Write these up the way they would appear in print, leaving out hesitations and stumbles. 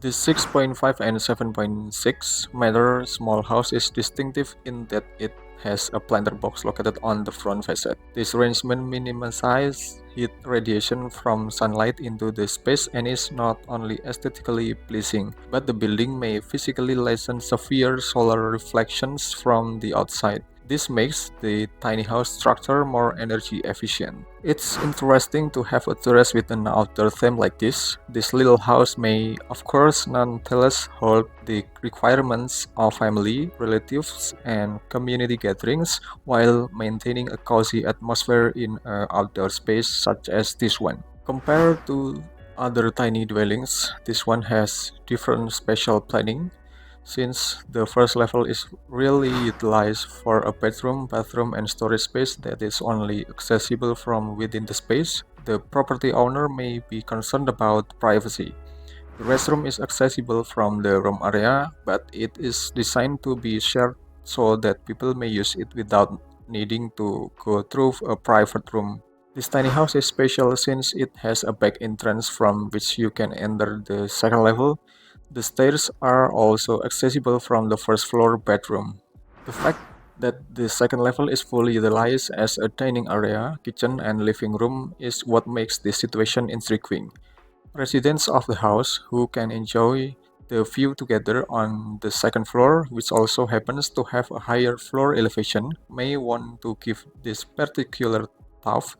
The 6.5 and 7.6 meter small house is distinctive in that it has a planter box located on the front facade. This arrangement minimizes heat radiation from sunlight into the space and is not only aesthetically pleasing, but the building may physically lessen severe solar reflections from the outside. This makes the tiny house structure more energy efficient. It's interesting to have a terrace with an outdoor theme like this. This little house may, of course, nonetheless hold the requirements of family, relatives, and community gatherings while maintaining a cozy atmosphere in an outdoor space such as this one. Compared to other tiny dwellings, this one has different spatial planning since the first level is really utilized for a bedroom, bathroom, and storage space that is only accessible from within the space. The property owner may be concerned about privacy. The restroom is accessible from the room area, but it is designed to be shared so that people may use it without needing to go through a private room. This tiny house is special since it has a back entrance from which you can enter the second level. The stairs are also accessible from the first floor bedroom. The fact that the second level is fully utilized as a dining area, kitchen, and living room is what makes this situation intriguing. Residents of the house who can enjoy the view together on the second floor, which also happens to have a higher floor elevation, may want to give this particular thought.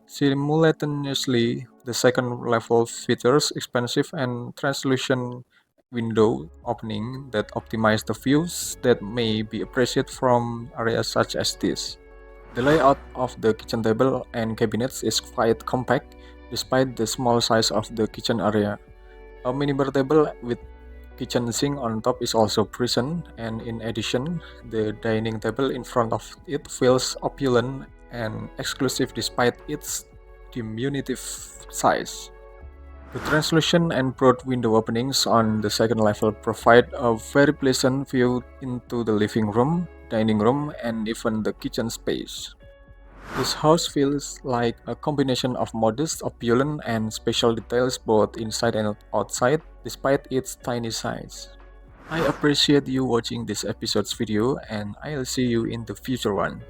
Simultaneously, the second level features expansive and translucent window opening that optimize the views that may be appreciated from areas such as this. The layout of the kitchen table and cabinets is quite compact despite the small size of the kitchen area. A minibar table with kitchen sink on top is also present, and in addition, the dining table in front of it feels opulent and exclusive despite its diminutive size. The translucent and broad window openings on the second level provide a very pleasant view into the living room, dining room, and even the kitchen space. This house feels like a combination of modest, opulent, and special details both inside and outside, despite its tiny size. I appreciate you watching this episode's video, and I'll see you in the future one.